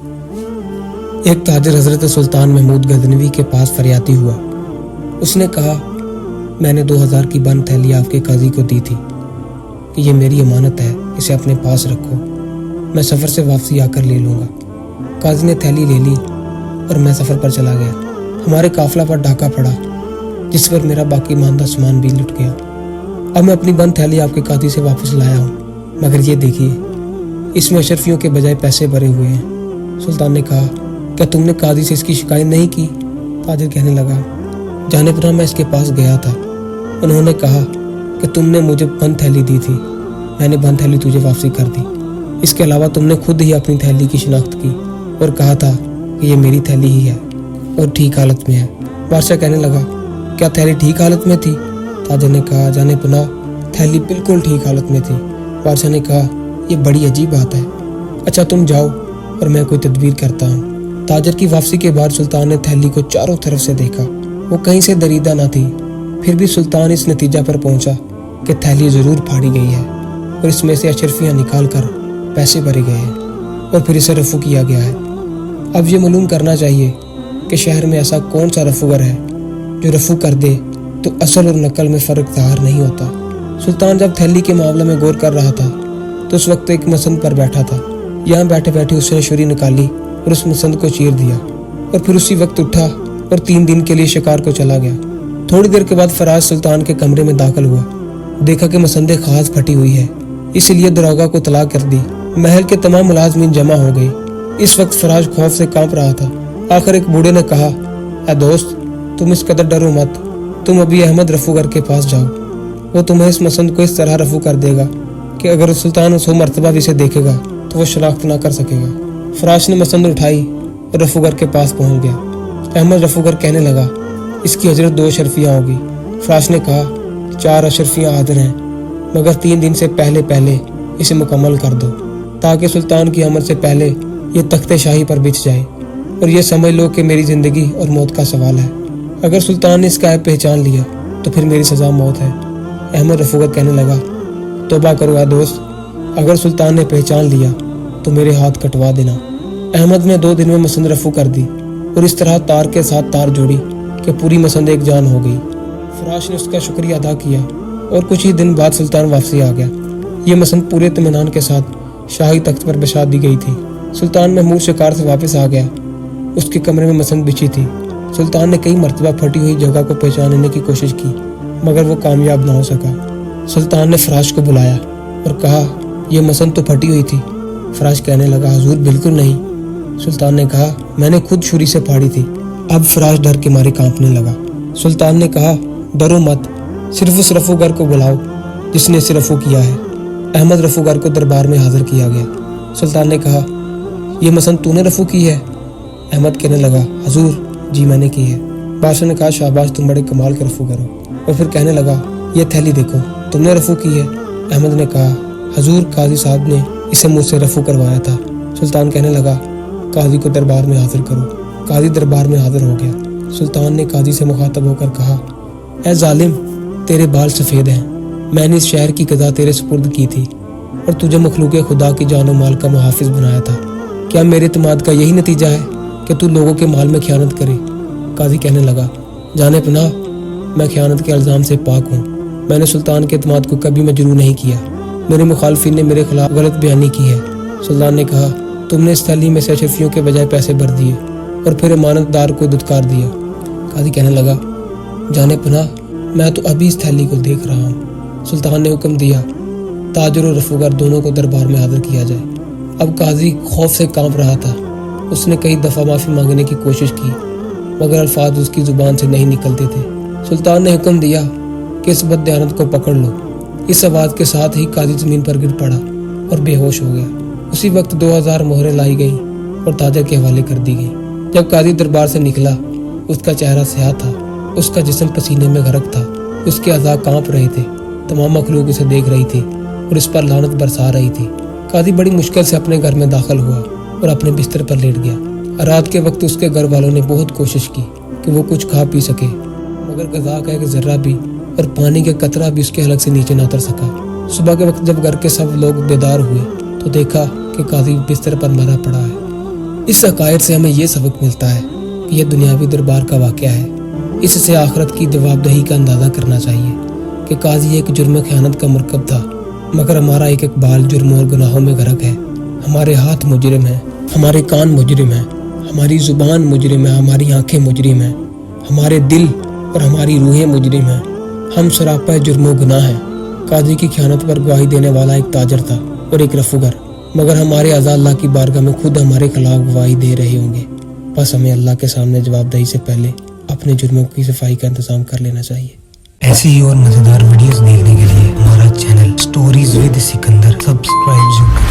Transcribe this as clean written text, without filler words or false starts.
ایک تاجر حضرت سلطان محمود غزنوی کے پاس فریاتی ہوا۔ اس نے کہا، میں نے 2000 کی بند تھیلی آپ کے قاضی کو دی تھی کہ یہ میری امانت ہے، اسے اپنے پاس رکھو، میں سفر سے واپسی آ کر لے لوں گا۔ قاضی نے تھیلی لے لی اور میں سفر پر چلا گیا۔ ہمارے قافلہ پر ڈاکہ پڑا جس پر میرا باقی ماندہ سامان بھی لٹ گیا۔ اب میں اپنی بند تھیلی آپ کے قاضی سے واپس لایا ہوں، مگر یہ دیکھیے اس میں اشرفیوں کے بجائے پیسے بھرے ہوئے ہیں۔ سلطان نے کہا، کیا تم نے قاضی سے اس کی شکایت نہیں کی؟ تاجر کہنے لگا، جانے پناہ میں اس کے پاس گیا تھا، انہوں نے کہا کہ تم نے مجھے بند تھیلی دی تھی، میں نے بند تھیلی تجھے واپسی کر دی۔ اس کے علاوہ تم نے خود ہی اپنی تھیلی کی شناخت کی اور کہا تھا کہ یہ میری تھیلی ہی ہے اور ٹھیک حالت میں ہے۔ بادشاہ کہنے لگا، کیا تھیلی ٹھیک حالت میں تھی؟ تاجر نے کہا، جانے پناہ تھیلی بالکل ٹھیک حالت میں تھی۔ بادشاہ نے کہا، یہ بڑی عجیب بات ہے، اچھا تم جاؤ اور میں کوئی تدبیر کرتا ہوں۔ تاجر کی واپسی کے بعد سلطان نے تھیلی کو چاروں طرف سے دیکھا، وہ کہیں سے دریدہ نہ تھی۔ پھر بھی سلطان اس نتیجہ پر پہنچا کہ تھیلی ضرور پھاڑی گئی ہے اور اس میں سے اشرفیاں نکال کر پیسے بھرے گئے ہیں اور پھر اسے رفو کیا گیا ہے۔ اب یہ معلوم کرنا چاہیے کہ شہر میں ایسا کون سا رفوگر ہے جو رفو کر دے تو اصل اور نقل میں فرق ظاہر نہیں ہوتا۔ سلطان جب تھیلی کے معاملے میں غور کر رہا تھا تو اس وقت ایک مسند پر بیٹھا تھا۔ یہاں بیٹھے بیٹھے اس نے چھری نکالی اور اس مسند کو چیر دیا اور پھر اسی وقت اٹھا اور 3 دن کے لیے شکار کو چلا گیا۔ تھوڑی دیر کے بعد فراز سلطان کے کمرے میں داخل ہوا، دیکھا کہ مسند خاص پھٹی ہوئی ہے، اس لیے داروغہ کو اطلاع کر دی۔ محل کے تمام ملازمین جمع ہو گئے۔ اس وقت فراز خوف سے کانپ رہا تھا۔ آخر ایک بوڑھے نے کہا، اے دوست، تم اس قدر ڈرو مت، تم ابھی احمد رفوگر کے پاس جاؤ، وہ تمہیں اس مسند کو اس طرح رفو کر دے گا کہ اگر سلطان 100 مرتبہ بھی اسے دیکھے گا تو وہ شناخت نہ کر سکے گا۔ فراش نے مسند اٹھائی اور رفوگر کے پاس پہنچ گیا۔ احمد رفوگر کہنے لگا، اس کی اجرت 2 اشرفیاں ہوگی۔ فراش نے کہا، 4 اشرفیاں حاضر ہیں، مگر 3 دن سے پہلے اسے مکمل کر دو تاکہ سلطان کی آمد سے پہلے یہ تخت شاہی پر بچھ جائے، اور یہ سمجھ لو کہ میری زندگی اور موت کا سوال ہے۔ اگر سلطان نے اس کا عیب پہچان لیا تو پھر میری سزا موت ہے۔ احمد رفوگر کہنے لگا، توبہ کرو اے دوست، اگر سلطان نے پہچان لیا تو میرے ہاتھ کٹوا دینا۔ احمد نے 2 دن میں مسند رفو کر دی اور اس طرح تار کے ساتھ تار جوڑی کہ پوری مسند ایک جان ہو گئی۔ فراش نے اس کا شکریہ ادا کیا اور کچھ ہی دن بعد سلطان واپسی آ گیا۔ یہ مسند پورے اطمینان کے ساتھ شاہی تخت پر بچھا دی گئی تھی۔ سلطان محمود شکار سے واپس آ گیا، اس کے کمرے میں مسند بچھی تھی۔ سلطان نے کئی مرتبہ پھٹی ہوئی جگہ کو پہچاننے کی کوشش کی مگر وہ کامیاب نہ ہو سکا۔ سلطان نے فراش کو بلایا اور کہا، یہ مسند تو پھٹی ہوئی تھی۔ فراش کہنے لگا، حضور بالکل نہیں۔ سلطان نے کہا، میں نے خود چھری سے پھاڑی تھی۔ اب فراش ڈر کے مارے کانپنے لگا۔ سلطان نے کہا، ڈرو مت، صرف اس رفوگر کو بلاؤ جس نے اسے رفو کیا ہے۔ احمد رفوگر کو دربار میں حاضر کیا گیا۔ سلطان نے کہا، یہ مسند تو نے رفو کی ہے؟ احمد کہنے لگا، حضور جی میں نے کی ہے۔ بادشاہ نے کہا، شاباش، تم بڑے کمال کے رفوگر ہو۔ اور پھر کہنے لگا، یہ تھیلی دیکھو، تم نے رفو کی ہے؟ احمد نے کہا، حضور قاضی صاحب نے اسے مجھ سے رفو کروایا تھا۔ سلطان کہنے لگا، قاضی کو دربار میں حاضر کرو۔ قاضی دربار میں حاضر ہو گیا۔ سلطان نے قاضی سے مخاطب ہو کر کہا، اے ظالم، تیرے بال سفید ہیں، میں نے اس شہر کی قضا تیرے سپرد کی تھی اور تجھے مخلوق خدا کی جان و مال کا محافظ بنایا تھا، کیا میرے اعتماد کا یہی نتیجہ ہے کہ تو لوگوں کے مال میں خیانت کرے؟ قاضی کہنے لگا، جانے پناہ، میں خیانت کے الزام سے پاک ہوں، میں نے سلطان کے اعتماد کو کبھی مجروح نہیں کیا، میرے مخالفین نے میرے خلاف غلط بیانی کی ہے۔ سلطان نے کہا، تم نے اس تھیلی میں سے اشرفیوں کے بجائے پیسے بھر دیے اور پھر امانت دار کو دھتکار دیا۔ قاضی کہنے لگا، جانے پناہ، میں تو ابھی اس تھیلی کو دیکھ رہا ہوں۔ سلطان نے حکم دیا، تاجر اور رفوگر دونوں کو دربار میں حاضر کیا جائے۔ اب قاضی خوف سے کانپ رہا تھا۔ اس نے کئی دفعہ معافی مانگنے کی کوشش کی مگر الفاظ اس کی زبان سے نہیں نکلتے تھے۔ سلطان نے حکم دیا کہ اس بددیانت کو پکڑ لو۔ اس آواز کے ساتھ ہی قاضی زمین پر گر پڑا اور بے ہوش ہو گیا۔ اسی وقت 2000 مہریں لائی گئیں اور تاجر کے حوالے کر دی گئیں۔ جب قاضی دربار سے نکلا، اس کا چہرہ سیاہ تھا، اس کا جسم پسینے میں غرق تھا، اس کے اعضاء کانپ رہے تھے، تمام مخلوق اسے دیکھ رہی تھی اور اس پر لعنت برسا رہی تھی۔ قاضی بڑی مشکل سے اپنے گھر میں داخل ہوا اور اپنے بستر پر لیٹ گیا۔ رات کے وقت اس کے گھر والوں نے بہت کوشش کی کہ وہ کچھ کھا پی سکے مگر غذا کا ایک ذرہ بھی اور پانی کا قطرہ بھی اس کے حلق سے نیچے نہ اتر سکا۔ صبح کے وقت جب گھر کے سب لوگ بیدار ہوئے تو دیکھا کہ قاضی بستر پر مرا پڑا ہے۔ اس عقائد سے ہمیں یہ سبق ملتا ہے کہ یہ دنیاوی دربار کا واقعہ ہے، اس سے آخرت کی جواب دہی کا اندازہ کرنا چاہیے کہ قاضی ایک جرم خیانت کا مرکب تھا، مگر ہمارا ایک اقبال جرموں اور گناہوں میں غرق ہے۔ ہمارے ہاتھ مجرم ہیں، ہمارے کان مجرم ہیں، ہماری زبان مجرم ہے، ہماری آنکھیں مجرم ہیں، ہمارے دل اور ہماری روحیں مجرم ہیں۔ ہم سراپا جرم و گناہ ہیں۔ قاضی کی خیانت پر گواہی دینے والا ایک تاجر تھا اور ایک رفوگر، مگر ہمارے اعضاء اللہ کی بارگاہ میں خود ہمارے خلاف گواہی دے رہے ہوں گے۔ بس ہمیں اللہ کے سامنے جواب دہی سے پہلے اپنے جرموں کی صفائی کا انتظام کر لینا چاہیے۔ ایسی ہی اور مزیدار ویڈیوز دیکھنے کے لیے ہمارا channel stories with Sikandar subscribe ضرور کریں۔